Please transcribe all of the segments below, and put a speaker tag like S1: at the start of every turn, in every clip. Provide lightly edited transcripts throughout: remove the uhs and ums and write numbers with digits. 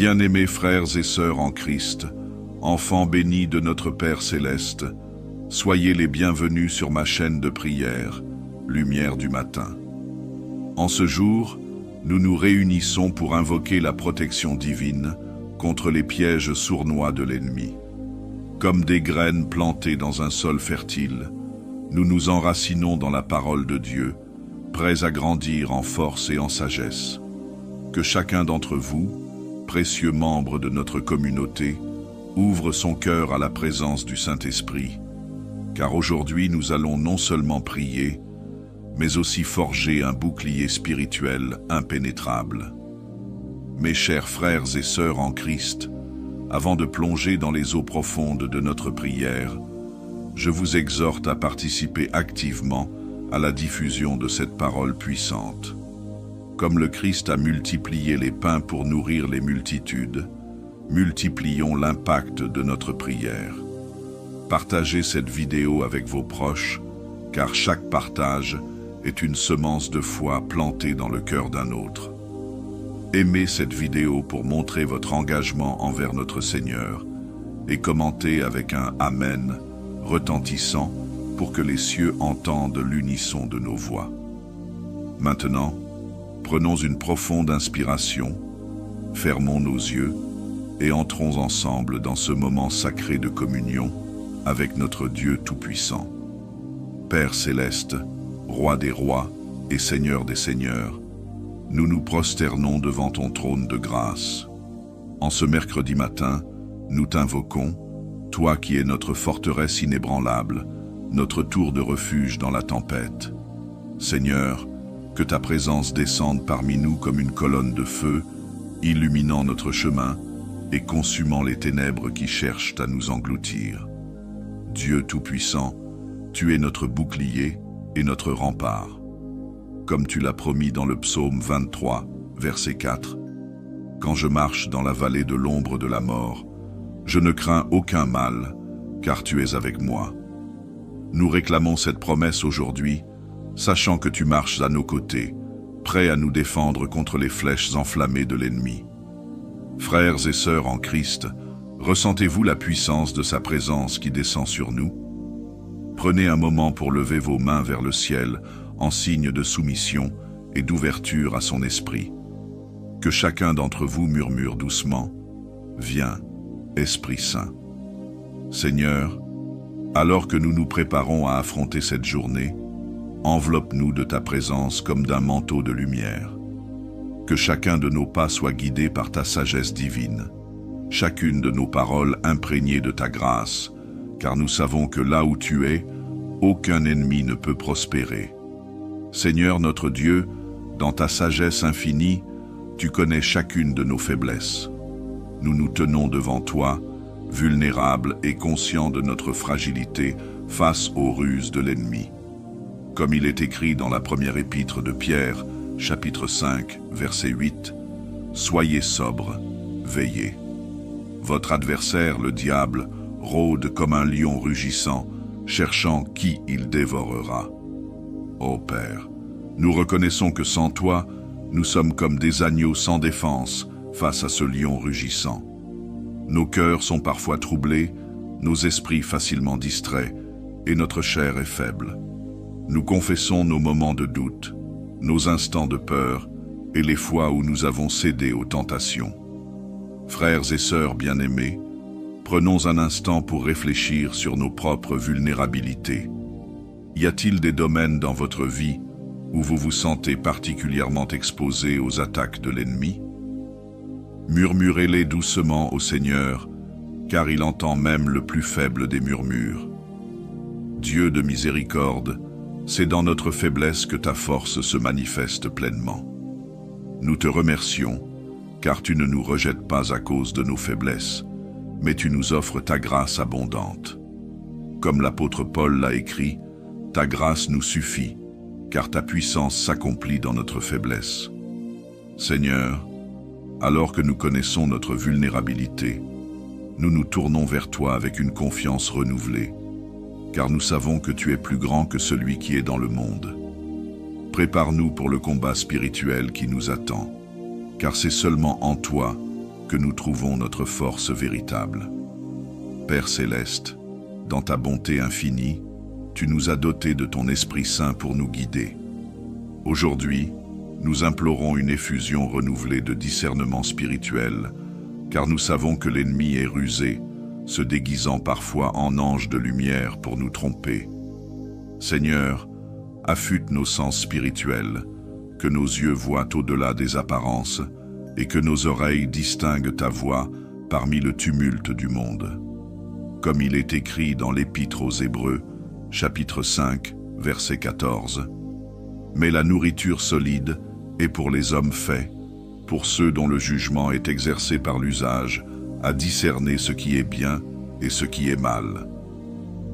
S1: Bien-aimés frères et sœurs en Christ, enfants bénis de notre Père Céleste, soyez les bienvenus sur ma chaîne de prière, Lumière du matin. En ce jour, nous nous réunissons pour invoquer la protection divine contre les pièges sournois de l'ennemi. Comme des graines plantées dans un sol fertile, nous nous enracinons dans la parole de Dieu, prêts à grandir en force et en sagesse. Que chacun d'entre vous, précieux membre de notre communauté, ouvre son cœur à la présence du Saint-Esprit, car aujourd'hui nous allons non seulement prier, mais aussi forger un bouclier spirituel impénétrable. Mes chers frères et sœurs en Christ, avant de plonger dans les eaux profondes de notre prière, je vous exhorte à participer activement à la diffusion de cette parole puissante. Comme le Christ a multiplié les pains pour nourrir les multitudes, multiplions l'impact de notre prière. Partagez cette vidéo avec vos proches, car chaque partage est une semence de foi plantée dans le cœur d'un autre. Aimez cette vidéo pour montrer votre engagement envers notre Seigneur et commentez avec un « Amen » retentissant pour que les cieux entendent l'unisson de nos voix. Maintenant, prenons une profonde inspiration, fermons nos yeux et entrons ensemble dans ce moment sacré de communion avec notre Dieu Tout-Puissant. Père Céleste, Roi des rois et Seigneur des seigneurs, nous nous prosternons devant ton trône de grâce. En ce mercredi matin, nous t'invoquons, toi qui es notre forteresse inébranlable, notre tour de refuge dans la tempête. Seigneur, que ta présence descende parmi nous comme une colonne de feu, illuminant notre chemin et consumant les ténèbres qui cherchent à nous engloutir. Dieu Tout-Puissant, tu es notre bouclier et notre rempart. Comme tu l'as promis dans le psaume 23, verset 4, « Quand je marche dans la vallée de l'ombre de la mort, je ne crains aucun mal, car tu es avec moi. » Nous réclamons cette promesse aujourd'hui, sachant que tu marches à nos côtés, prêt à nous défendre contre les flèches enflammées de l'ennemi. Frères et sœurs en Christ, ressentez-vous la puissance de sa présence qui descend sur nous? Prenez un moment pour lever vos mains vers le ciel en signe de soumission et d'ouverture à son esprit. Que chacun d'entre vous murmure doucement « Viens, Esprit Saint ». Seigneur, alors que nous nous préparons à affronter cette journée, enveloppe-nous de ta présence comme d'un manteau de lumière. Que chacun de nos pas soit guidé par ta sagesse divine, chacune de nos paroles imprégnées de ta grâce, car nous savons que là où tu es, aucun ennemi ne peut prospérer. Seigneur notre Dieu, dans ta sagesse infinie, tu connais chacune de nos faiblesses. Nous nous tenons devant toi, vulnérables et conscients de notre fragilité face aux ruses de l'ennemi. Comme il est écrit dans la première épître de Pierre, chapitre 5, verset 8, « Soyez sobres, veillez. Votre adversaire, le diable, rôde comme un lion rugissant, cherchant qui il dévorera. Ô Père, nous reconnaissons que sans toi, nous sommes comme des agneaux sans défense face à ce lion rugissant. Nos cœurs sont parfois troublés, nos esprits facilement distraits, et notre chair est faible. Nous confessons nos moments de doute, nos instants de peur et les fois où nous avons cédé aux tentations. Frères et sœurs bien-aimés, prenons un instant pour réfléchir sur nos propres vulnérabilités. Y a-t-il des domaines dans votre vie où vous vous sentez particulièrement exposés aux attaques de l'ennemi? Murmurez-les doucement au Seigneur, car il entend même le plus faible des murmures. Dieu de miséricorde, c'est dans notre faiblesse que ta force se manifeste pleinement. Nous te remercions, car tu ne nous rejettes pas à cause de nos faiblesses, mais tu nous offres ta grâce abondante. Comme l'apôtre Paul l'a écrit, ta grâce nous suffit, car ta puissance s'accomplit dans notre faiblesse. Seigneur, alors que nous connaissons notre vulnérabilité, nous nous tournons vers toi avec une confiance renouvelée, car nous savons que tu es plus grand que celui qui est dans le monde. Prépare-nous pour le combat spirituel qui nous attend, car c'est seulement en toi que nous trouvons notre force véritable. Père céleste, dans ta bonté infinie, tu nous as dotés de ton Esprit Saint pour nous guider. Aujourd'hui, nous implorons une effusion renouvelée de discernement spirituel, car nous savons que l'ennemi est rusé, se déguisant parfois en ange de lumière pour nous tromper. Seigneur, affûte nos sens spirituels, que nos yeux voient au-delà des apparences et que nos oreilles distinguent ta voix parmi le tumulte du monde. Comme il est écrit dans l'Épître aux Hébreux, chapitre 5, verset 14. Mais la nourriture solide est pour les hommes faits, pour ceux dont le jugement est exercé par l'usage, à discerner ce qui est bien et ce qui est mal.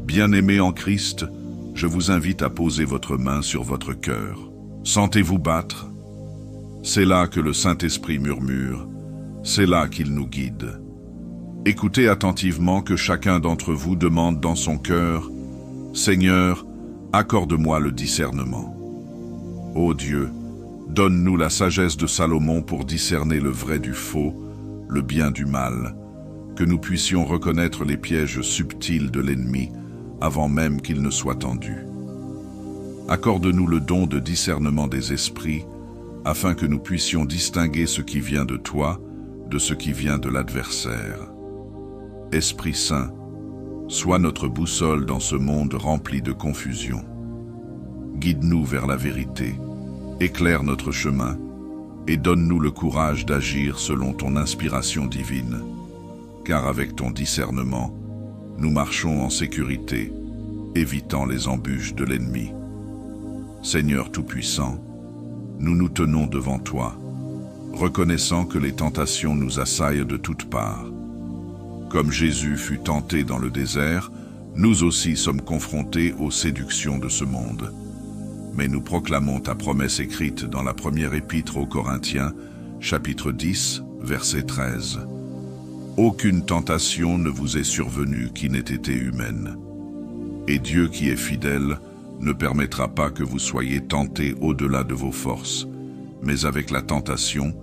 S1: Bien-aimés en Christ, je vous invite à poser votre main sur votre cœur. Sentez-vous battre? C'est là que le Saint-Esprit murmure, c'est là qu'il nous guide. Écoutez attentivement que chacun d'entre vous demande dans son cœur, « Seigneur, accorde-moi le discernement. » Ô Dieu, donne-nous la sagesse de Salomon pour discerner le vrai du faux, le bien du mal, que nous puissions reconnaître les pièges subtils de l'ennemi avant même qu'il ne soit tendu. Accorde-nous le don de discernement des esprits, afin que nous puissions distinguer ce qui vient de toi de ce qui vient de l'adversaire. Esprit Saint, sois notre boussole dans ce monde rempli de confusion. Guide-nous vers la vérité, éclaire notre chemin et donne-nous le courage d'agir selon ton inspiration divine, car avec ton discernement, nous marchons en sécurité, évitant les embûches de l'ennemi. Seigneur Tout-Puissant, nous nous tenons devant toi, reconnaissant que les tentations nous assaillent de toutes parts. Comme Jésus fut tenté dans le désert, nous aussi sommes confrontés aux séductions de ce monde. Mais nous proclamons ta promesse écrite dans la première épître aux Corinthiens, chapitre 10, verset 13. Aucune tentation ne vous est survenue qui n'ait été humaine. Et Dieu qui est fidèle ne permettra pas que vous soyez tentés au-delà de vos forces, mais avec la tentation,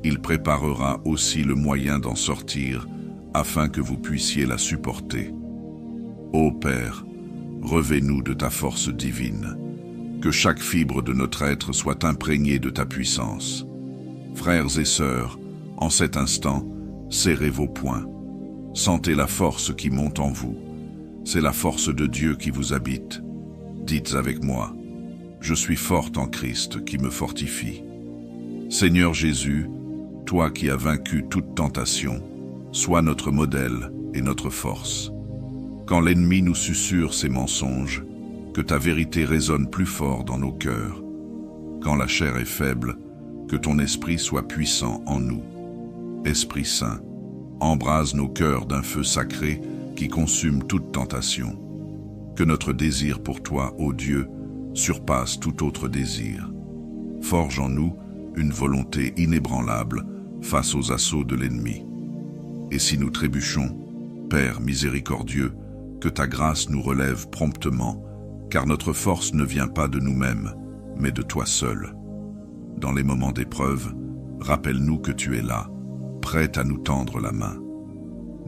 S1: il préparera aussi le moyen d'en sortir, afin que vous puissiez la supporter. Ô Père, revêt-nous de ta force divine, que chaque fibre de notre être soit imprégnée de ta puissance. Frères et sœurs, en cet instant, serrez vos poings. Sentez la force qui monte en vous. C'est la force de Dieu qui vous habite. Dites avec moi, « Je suis forte en Christ qui me fortifie. » Seigneur Jésus, toi qui as vaincu toute tentation, sois notre modèle et notre force. Quand l'ennemi nous susurre ses mensonges, que ta vérité résonne plus fort dans nos cœurs. Quand la chair est faible, que ton esprit soit puissant en nous. Esprit Saint, embrase nos cœurs d'un feu sacré qui consume toute tentation. Que notre désir pour toi, ô Dieu, surpasse tout autre désir. Forge en nous une volonté inébranlable face aux assauts de l'ennemi. Et si nous trébuchons, Père miséricordieux, que ta grâce nous relève promptement, car notre force ne vient pas de nous-mêmes, mais de toi seul. Dans les moments d'épreuve, rappelle-nous que tu es là, prêt à nous tendre la main.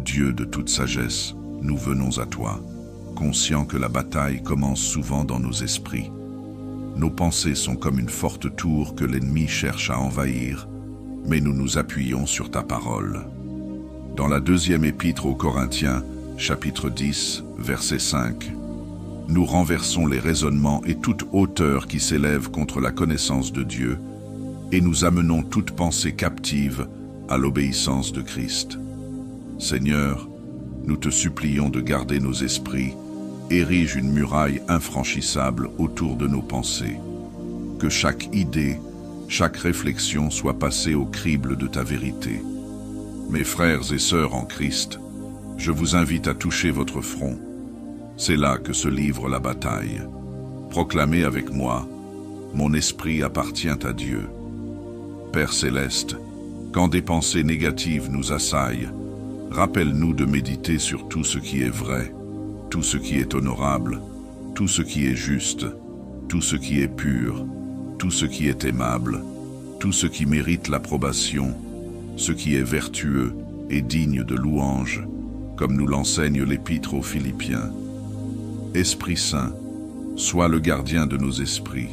S1: Dieu de toute sagesse, nous venons à toi, conscients que la bataille commence souvent dans nos esprits. Nos pensées sont comme une forte tour que l'ennemi cherche à envahir, mais nous nous appuyons sur ta parole. Dans la deuxième épître aux Corinthiens, chapitre 10, verset 5, nous renversons les raisonnements et toute hauteur qui s'élève contre la connaissance de Dieu, et nous amenons toute pensée captive à l'obéissance de Christ. Seigneur, nous te supplions de garder nos esprits, érige une muraille infranchissable autour de nos pensées. Que chaque idée, chaque réflexion soit passée au crible de ta vérité. Mes frères et sœurs en Christ, je vous invite à toucher votre front. C'est là que se livre la bataille. Proclamez avec moi, mon esprit appartient à Dieu. Père céleste, quand des pensées négatives nous assaillent, rappelle-nous de méditer sur tout ce qui est vrai, tout ce qui est honorable, tout ce qui est juste, tout ce qui est pur, tout ce qui est aimable, tout ce qui mérite l'approbation, ce qui est vertueux et digne de louange, comme nous l'enseigne l'Épître aux Philippiens. Esprit Saint, sois le gardien de nos esprits.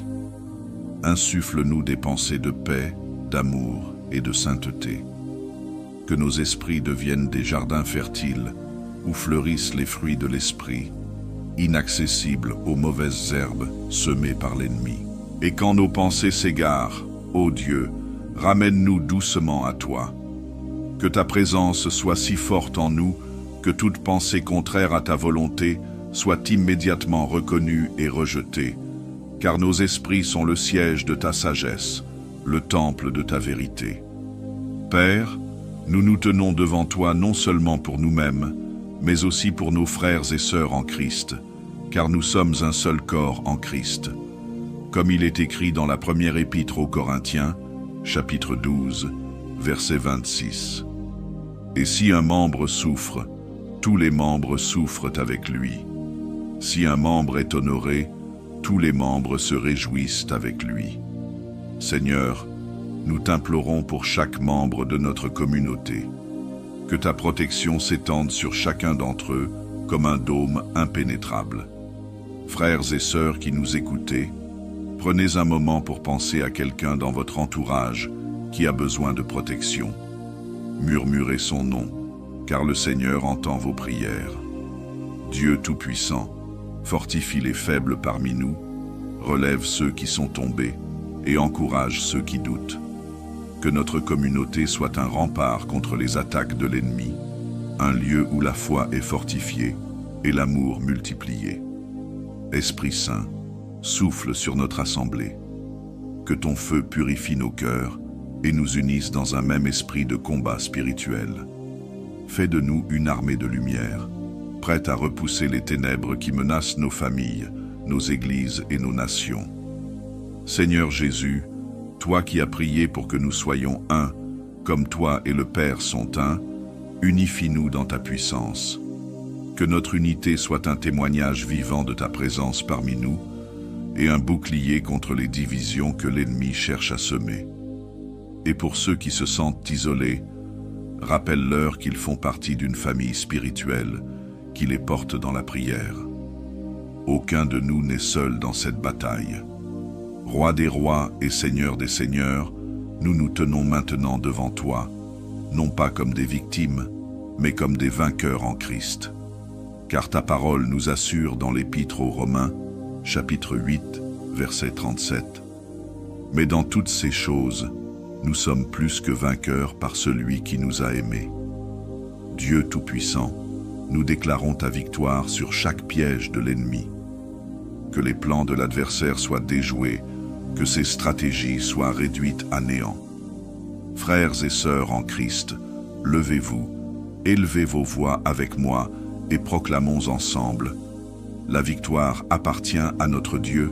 S1: Insuffle-nous des pensées de paix, d'amour et de sainteté. Que nos esprits deviennent des jardins fertiles où fleurissent les fruits de l'esprit, inaccessibles aux mauvaises herbes semées par l'ennemi. Et quand nos pensées s'égarent, ô Dieu, ramène-nous doucement à toi. Que ta présence soit si forte en nous que toute pensée contraire à ta volonté soit immédiatement reconnue et rejetée, car nos esprits sont le siège de ta sagesse, le temple de ta vérité. Père, nous nous tenons devant toi non seulement pour nous-mêmes, mais aussi pour nos frères et sœurs en Christ, car nous sommes un seul corps en Christ. Comme il est écrit dans la première épître aux Corinthiens, chapitre 12, verset 26. Et si un membre souffre, tous les membres souffrent avec lui. Si un membre est honoré, tous les membres se réjouissent avec lui. Seigneur, nous t'implorons pour chaque membre de notre communauté. Que ta protection s'étende sur chacun d'entre eux comme un dôme impénétrable. Frères et sœurs qui nous écoutez, prenez un moment pour penser à quelqu'un dans votre entourage qui a besoin de protection. Murmurez son nom, car le Seigneur entend vos prières. Dieu Tout-Puissant, fortifie les faibles parmi nous, relève ceux qui sont tombés et encourage ceux qui doutent. Que notre communauté soit un rempart contre les attaques de l'ennemi, un lieu où la foi est fortifiée et l'amour multiplié. Esprit Saint, souffle sur notre assemblée. Que ton feu purifie nos cœurs et nous unisse dans un même esprit de combat spirituel. Fais de nous une armée de lumière, prête à repousser les ténèbres qui menacent nos familles, nos églises et nos nations. Seigneur Jésus, toi qui as prié pour que nous soyons un, comme toi et le Père sont un, unifie-nous dans ta puissance. Que notre unité soit un témoignage vivant de ta présence parmi nous et un bouclier contre les divisions que l'ennemi cherche à semer. Et pour ceux qui se sentent isolés, rappelle-leur qu'ils font partie d'une famille spirituelle qui les porte dans la prière. Aucun de nous n'est seul dans cette bataille. Roi des rois et Seigneur des seigneurs, nous nous tenons maintenant devant toi, non pas comme des victimes, mais comme des vainqueurs en Christ. Car ta parole nous assure dans l'Épître aux Romains, chapitre 8, verset 37. Mais dans toutes ces choses, nous sommes plus que vainqueurs par celui qui nous a aimés. Dieu Tout-Puissant, nous déclarons ta victoire sur chaque piège de l'ennemi. Que les plans de l'adversaire soient déjoués, que ses stratégies soient réduites à néant. Frères et sœurs en Christ, levez-vous, élevez vos voix avec moi et proclamons ensemble: la victoire appartient à notre Dieu.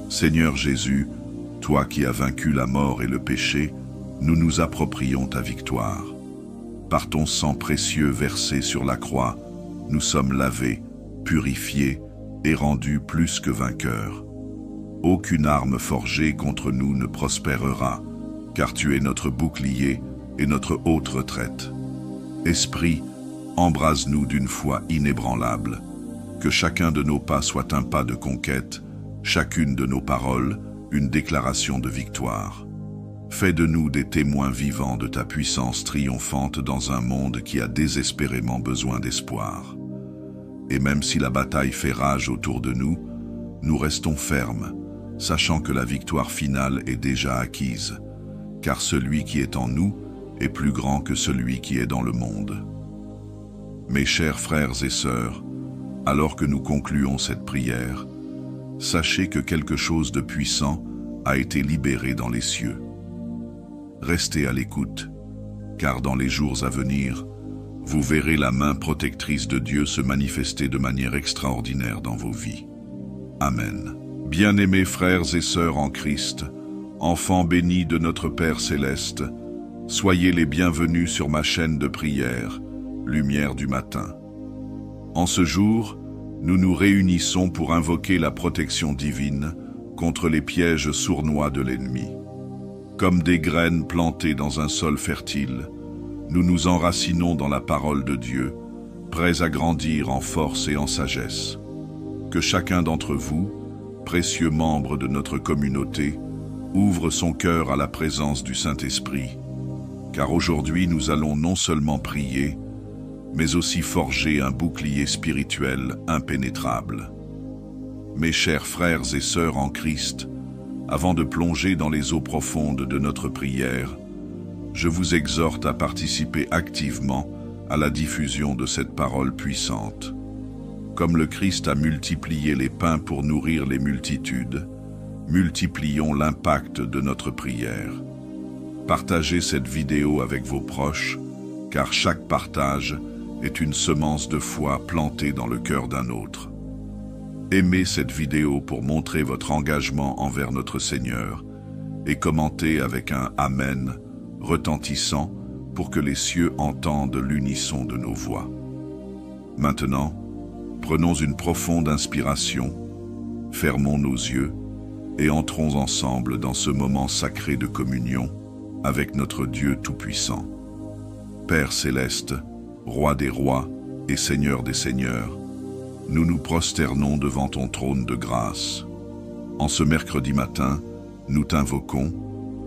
S1: Seigneur Jésus, toi qui as vaincu la mort et le péché, nous nous approprions ta victoire. Par ton sang précieux versé sur la croix, nous sommes lavés, purifiés et rendus plus que vainqueurs. Aucune arme forgée contre nous ne prospérera, car tu es notre bouclier et notre haute retraite. Esprit, embrase-nous d'une foi inébranlable. Que chacun de nos pas soit un pas de conquête, chacune de nos paroles, une déclaration de victoire. Fais de nous des témoins vivants de ta puissance triomphante dans un monde qui a désespérément besoin d'espoir. Et même si la bataille fait rage autour de nous, nous restons fermes, sachant que la victoire finale est déjà acquise, car celui qui est en nous est plus grand que celui qui est dans le monde. Mes chers frères et sœurs, alors que nous concluons cette prière, sachez que quelque chose de puissant a été libéré dans les cieux. Restez à l'écoute, car dans les jours à venir, vous verrez la main protectrice de Dieu se manifester de manière extraordinaire dans vos vies. Amen. Bien-aimés frères et sœurs en Christ, enfants bénis de notre Père Céleste, soyez les bienvenus sur ma chaîne de prière, Lumière du matin. En ce jour, nous nous réunissons pour invoquer la protection divine contre les pièges sournois de l'ennemi. Comme des graines plantées dans un sol fertile, nous nous enracinons dans la parole de Dieu, prêts à grandir en force et en sagesse. Que chacun d'entre vous, précieux membre de notre communauté, ouvre son cœur à la présence du Saint-Esprit, car aujourd'hui nous allons non seulement prier, mais aussi forger un bouclier spirituel impénétrable. Mes chers frères et sœurs en Christ, avant de plonger dans les eaux profondes de notre prière, je vous exhorte à participer activement à la diffusion de cette parole puissante. Comme le Christ a multiplié les pains pour nourrir les multitudes, multiplions l'impact de notre prière. Partagez cette vidéo avec vos proches, car chaque partage est une semence de foi plantée dans le cœur d'un autre. Aimez cette vidéo pour montrer votre engagement envers notre Seigneur et commentez avec un « Amen » retentissant pour que les cieux entendent l'unisson de nos voix. Maintenant, prenons une profonde inspiration, fermons nos yeux et entrons ensemble dans ce moment sacré de communion avec notre Dieu Tout-Puissant. Père Céleste, Roi des rois et Seigneur des seigneurs, nous nous prosternons devant ton trône de grâce. En ce mercredi matin, nous t'invoquons,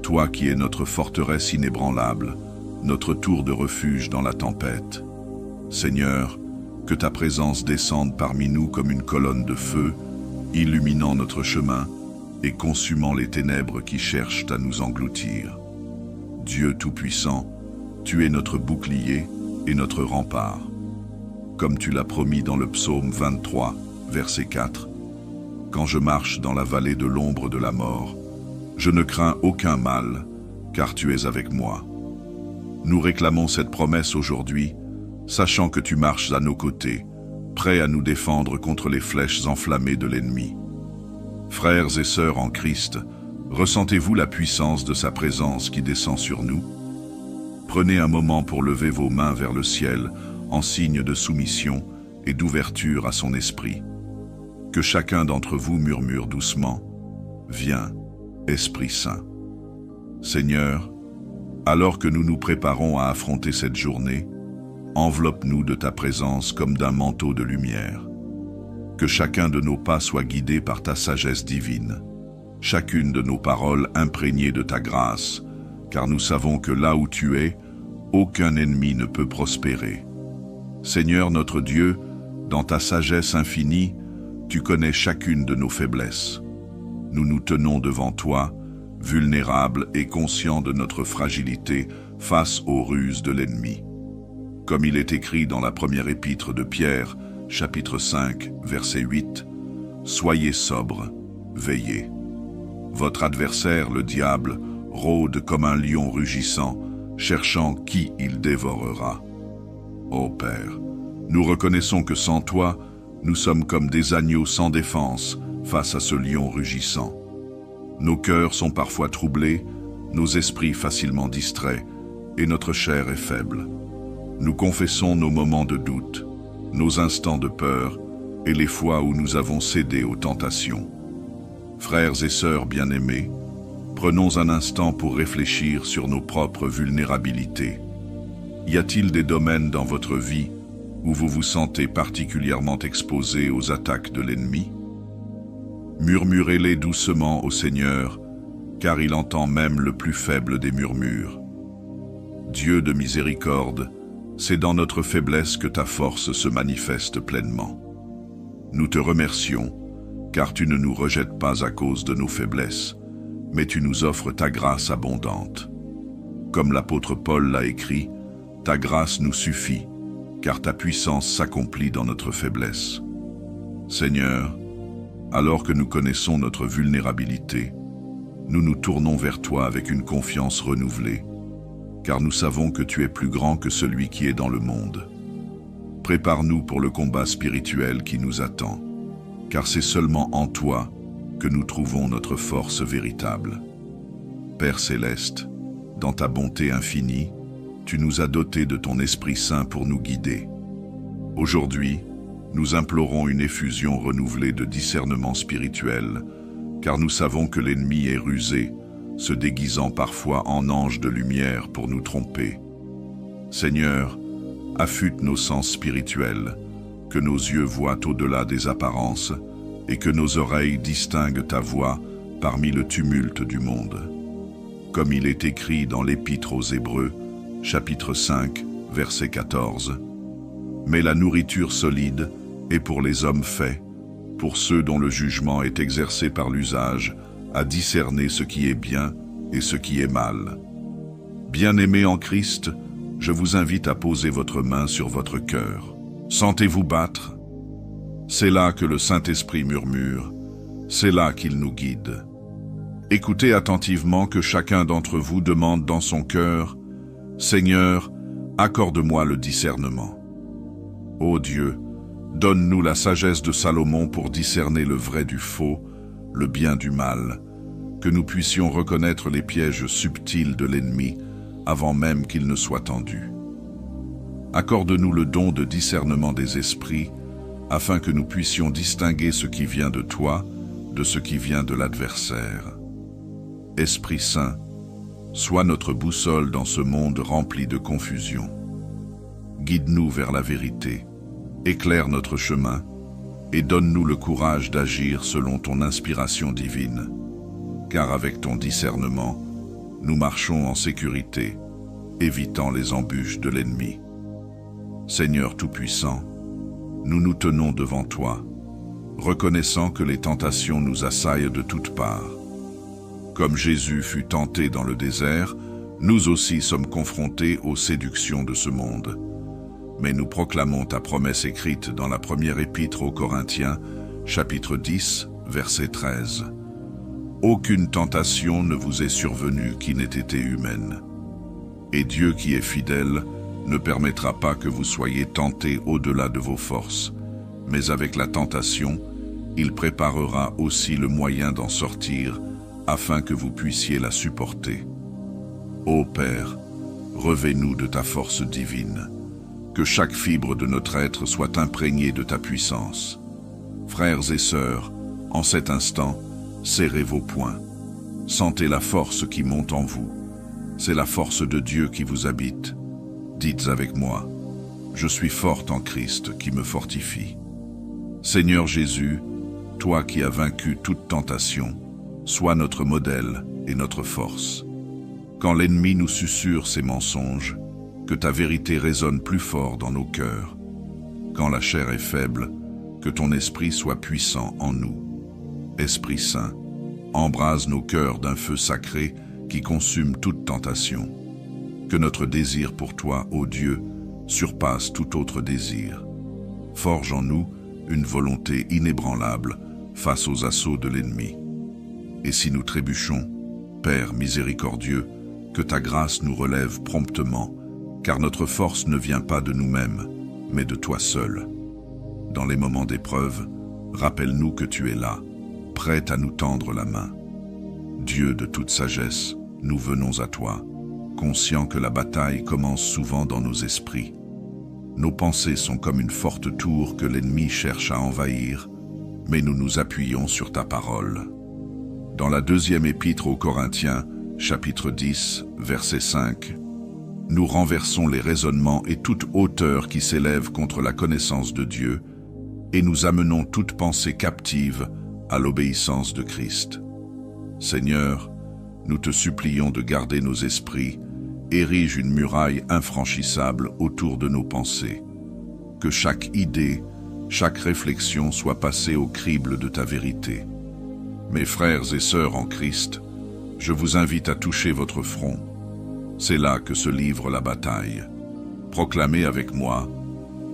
S1: toi qui es notre forteresse inébranlable, notre tour de refuge dans la tempête. Seigneur, que ta présence descende parmi nous comme une colonne de feu, illuminant notre chemin et consumant les ténèbres qui cherchent à nous engloutir. Dieu Tout-Puissant, tu es notre bouclier et notre rempart. Comme tu l'as promis dans le psaume 23, verset 4, « Quand je marche dans la vallée de l'ombre de la mort, je ne crains aucun mal, car tu es avec moi. » Nous réclamons cette promesse aujourd'hui, sachant que tu marches à nos côtés, prêt à nous défendre contre les flèches enflammées de l'ennemi. Frères et sœurs en Christ, ressentez-vous la puissance de sa présence qui descend sur nous? Prenez un moment pour lever vos mains vers le ciel en signe de soumission et d'ouverture à son esprit. Que chacun d'entre vous murmure doucement « Viens, Esprit Saint ». Seigneur, alors que nous nous préparons à affronter cette journée, enveloppe-nous de ta présence comme d'un manteau de lumière. Que chacun de nos pas soit guidé par ta sagesse divine, chacune de nos paroles imprégnées de ta grâce, car nous savons que là où tu es, aucun ennemi ne peut prospérer. Seigneur notre Dieu, dans ta sagesse infinie, tu connais chacune de nos faiblesses. Nous nous tenons devant toi, vulnérables et conscients de notre fragilité face aux ruses de l'ennemi. Comme il est écrit dans la première épître de Pierre, chapitre 5, verset 8, « Soyez sobres, veillez. Votre adversaire, le diable, rôde comme un lion rugissant, cherchant qui il dévorera. Ô Père, nous reconnaissons que sans toi, nous sommes comme des agneaux sans défense face à ce lion rugissant. Nos cœurs sont parfois troublés, nos esprits facilement distraits, et notre chair est faible. Nous confessons nos moments de doute, nos instants de peur, et les fois où nous avons cédé aux tentations. Frères et sœurs bien-aimés, prenons un instant pour réfléchir sur nos propres vulnérabilités. Y a-t-il des domaines dans votre vie où vous vous sentez particulièrement exposé aux attaques de l'ennemi? Murmurez-les doucement au Seigneur, car il entend même le plus faible des murmures. Dieu de miséricorde, c'est dans notre faiblesse que ta force se manifeste pleinement. Nous te remercions, car tu ne nous rejettes pas à cause de nos faiblesses, mais tu nous offres ta grâce abondante. Comme l'apôtre Paul l'a écrit, ta grâce nous suffit, car ta puissance s'accomplit dans notre faiblesse. Seigneur, alors que nous connaissons notre vulnérabilité, nous nous tournons vers toi avec une confiance renouvelée, car nous savons que tu es plus grand que celui qui est dans le monde. Prépare-nous pour le combat spirituel qui nous attend, car c'est seulement en toi que nous trouvons notre force véritable. Père Céleste, dans ta bonté infinie, tu nous as dotés de ton Esprit Saint pour nous guider. Aujourd'hui, nous implorons une effusion renouvelée de discernement spirituel, car nous savons que l'ennemi est rusé, se déguisant parfois en ange de lumière pour nous tromper. Seigneur, affûte nos sens spirituels, que nos yeux voient au-delà des apparences et que nos oreilles distinguent ta voix parmi le tumulte du monde. Comme il est écrit dans l'Épître aux Hébreux, chapitre 5, verset 14. Mais la nourriture solide est pour les hommes faits, pour ceux dont le jugement est exercé par l'usage, à discerner ce qui est bien et ce qui est mal. Bien-aimés en Christ, je vous invite à poser votre main sur votre cœur. Sentez-vous battre? C'est là que le Saint-Esprit murmure, c'est là qu'il nous guide. Écoutez attentivement que chacun d'entre vous demande dans son cœur, « Seigneur, accorde-moi le discernement. » Ô Dieu, donne-nous la sagesse de Salomon pour discerner le vrai du faux, le bien du mal, que nous puissions reconnaître les pièges subtils de l'ennemi avant même qu'il ne soit tendu. Accorde-nous le don de discernement des esprits, afin que nous puissions distinguer ce qui vient de toi de ce qui vient de l'adversaire. Esprit Saint, sois notre boussole dans ce monde rempli de confusion. Guide-nous vers la vérité, éclaire notre chemin et donne-nous le courage d'agir selon ton inspiration divine, car avec ton discernement, nous marchons en sécurité, évitant les embûches de l'ennemi. Seigneur Tout-Puissant, nous nous tenons devant toi, reconnaissant que les tentations nous assaillent de toutes parts. Comme Jésus fut tenté dans le désert, nous aussi sommes confrontés aux séductions de ce monde. Mais nous proclamons ta promesse écrite dans la première épître aux Corinthiens, chapitre 10, verset 13. Aucune tentation ne vous est survenue qui n'ait été humaine. Et Dieu qui est fidèle ne permettra pas que vous soyez tentés au-delà de vos forces, mais avec la tentation, il préparera aussi le moyen d'en sortir, afin que vous puissiez la supporter. Ô Père, revêt-nous de ta force divine, que chaque fibre de notre être soit imprégnée de ta puissance. Frères et sœurs, en cet instant, serrez vos poings. Sentez la force qui monte en vous. C'est la force de Dieu qui vous habite. Dites avec moi, je suis forte en Christ qui me fortifie. Seigneur Jésus, toi qui as vaincu toute tentation, sois notre modèle et notre force. Quand l'ennemi nous susurre ses mensonges, que ta vérité résonne plus fort dans nos cœurs. Quand la chair est faible, que ton esprit soit puissant en nous. Esprit Saint, embrase nos cœurs d'un feu sacré qui consume toute tentation. Que notre désir pour toi, ô Dieu, surpasse tout autre désir. Forge en nous une volonté inébranlable face aux assauts de l'ennemi. Et si nous trébuchons, Père miséricordieux, que ta grâce nous relève promptement, car notre force ne vient pas de nous-mêmes, mais de toi seul. Dans les moments d'épreuve, rappelle-nous que tu es là, prêt à nous tendre la main. Dieu de toute sagesse, nous venons à toi, conscients que la bataille commence souvent dans nos esprits. Nos pensées sont comme une forte tour que l'ennemi cherche à envahir, mais nous nous appuyons sur ta parole. Dans la deuxième épître aux Corinthiens, chapitre 10, verset 5, nous renversons les raisonnements et toute hauteur qui s'élève contre la connaissance de Dieu, et nous amenons toute pensée captive à l'obéissance de Christ. Seigneur, nous te supplions de garder nos esprits, érige une muraille infranchissable autour de nos pensées. Que chaque idée, chaque réflexion soit passée au crible de ta vérité. Mes frères et sœurs en Christ, je vous invite à toucher votre front. C'est là que se livre la bataille. Proclamez avec moi,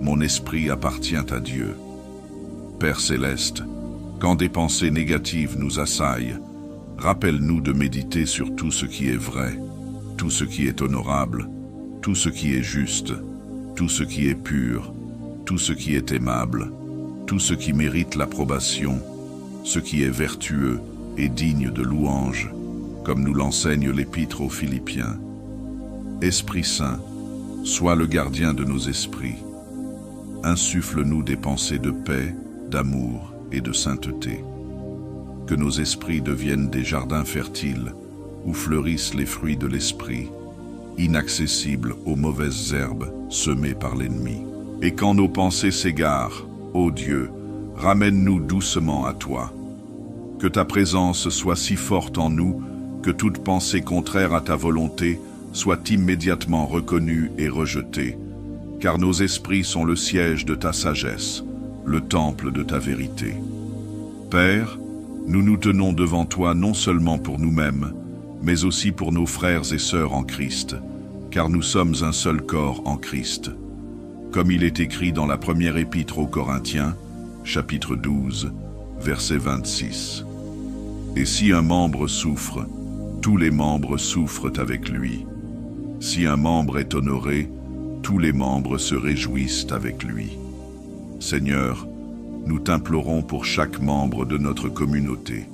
S1: mon esprit appartient à Dieu. Père céleste, quand des pensées négatives nous assaillent, rappelle-nous de méditer sur tout ce qui est vrai, tout ce qui est honorable, tout ce qui est juste, tout ce qui est pur, tout ce qui est aimable, tout ce qui mérite l'approbation, ce qui est vertueux et digne de louange, comme nous l'enseigne l'Épître aux Philippiens. Esprit Saint, sois le gardien de nos esprits. Insuffle-nous des pensées de paix, d'amour et de sainteté. Que nos esprits deviennent des jardins fertiles, où fleurissent les fruits de l'esprit, inaccessibles aux mauvaises herbes semées par l'ennemi. Et quand nos pensées s'égarent, ô Dieu, ramène-nous doucement à toi. Que ta présence soit si forte en nous que toute pensée contraire à ta volonté soit immédiatement reconnue et rejetée, car nos esprits sont le siège de ta sagesse, le temple de ta vérité. Père, nous nous tenons devant toi non seulement pour nous-mêmes, mais aussi pour nos frères et sœurs en Christ, car nous sommes un seul corps en Christ. Comme il est écrit dans la première épître aux Corinthiens, chapitre 12, verset 26. Et si un membre souffre, tous les membres souffrent avec lui. Si un membre est honoré, tous les membres se réjouissent avec lui. Seigneur, nous t'implorons pour chaque membre de notre communauté.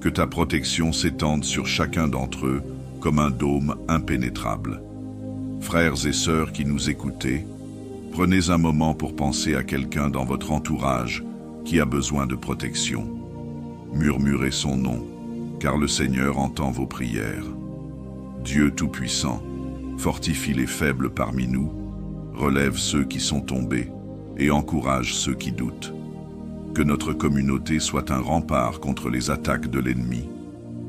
S1: Que ta protection s'étende sur chacun d'entre eux comme un dôme impénétrable. Frères et sœurs qui nous écoutez, prenez un moment pour penser à quelqu'un dans votre entourage qui a besoin de protection. Murmurez son nom, car le Seigneur entend vos prières. Dieu Tout-Puissant, fortifie les faibles parmi nous, relève ceux qui sont tombés et encourage ceux qui doutent. Que notre communauté soit un rempart contre les attaques de l'ennemi,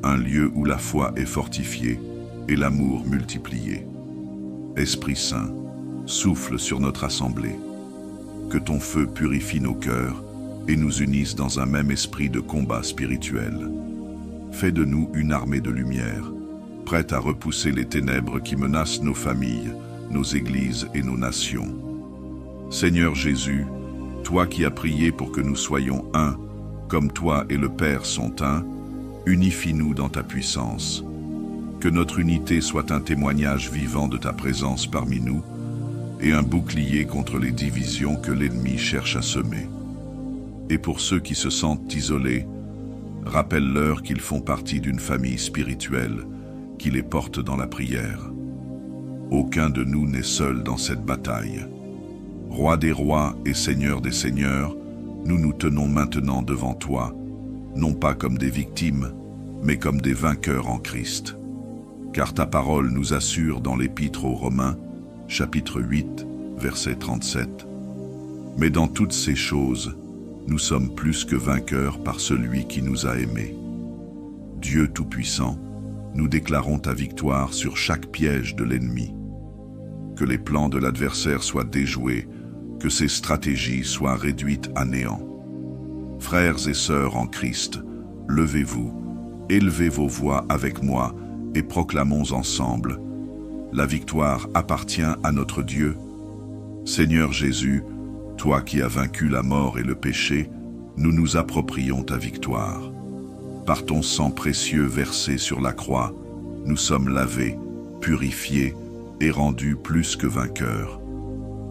S1: un lieu où la foi est fortifiée et l'amour multiplié. Esprit Saint, souffle sur notre assemblée. Que ton feu purifie nos cœurs et nous unisse dans un même esprit de combat spirituel. Fais de nous une armée de lumière, prête à repousser les ténèbres qui menacent nos familles, nos églises et nos nations. Seigneur Jésus, toi qui as prié pour que nous soyons un, comme toi et le Père sont un, unifie-nous dans ta puissance. Que notre unité soit un témoignage vivant de ta présence parmi nous et un bouclier contre les divisions que l'ennemi cherche à semer. Et pour ceux qui se sentent isolés, rappelle-leur qu'ils font partie d'une famille spirituelle qui les porte dans la prière. Aucun de nous n'est seul dans cette bataille. Roi des rois et Seigneur des seigneurs, nous nous tenons maintenant devant toi, non pas comme des victimes, mais comme des vainqueurs en Christ. Car ta parole nous assure dans l'Épître aux Romains, chapitre 8, verset 37. Mais dans toutes ces choses, nous sommes plus que vainqueurs par celui qui nous a aimés. Dieu Tout-Puissant, nous déclarons ta victoire sur chaque piège de l'ennemi. Que les plans de l'adversaire soient déjoués, que ses stratégies soient réduites à néant. Frères et sœurs en Christ, levez-vous, élevez vos voix avec moi et proclamons ensemble: la victoire appartient à notre Dieu. Seigneur Jésus, toi qui as vaincu la mort et le péché, nous nous approprions ta victoire. Par ton sang précieux versé sur la croix, nous sommes lavés, purifiés et rendus plus que vainqueurs.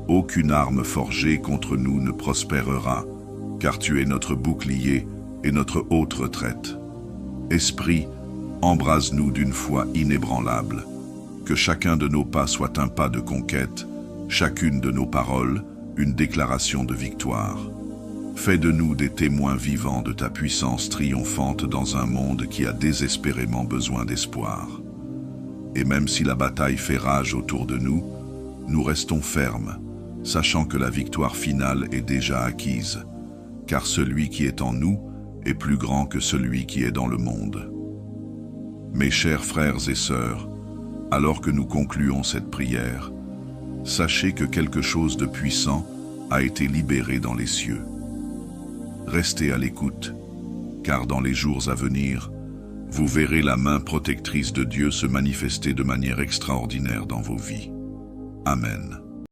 S1: Aucune arme forgée contre nous ne prospérera, car tu es notre bouclier et notre haute retraite. Esprit, embrase-nous d'une foi inébranlable. Que chacun de nos pas soit un pas de conquête, chacune de nos paroles, une déclaration de victoire. Fais de nous des témoins vivants de ta puissance triomphante dans un monde qui a désespérément besoin d'espoir. Et même si la bataille fait rage autour de nous, nous restons fermes, sachant que la victoire finale est déjà acquise, car celui qui est en nous est plus grand que celui qui est dans le monde. Mes chers frères et sœurs, alors que nous concluons cette prière, sachez que quelque chose de puissant a été libéré dans les cieux. Restez à l'écoute, car dans les jours à venir, vous verrez la main protectrice de Dieu se manifester de manière extraordinaire dans vos vies. Amen.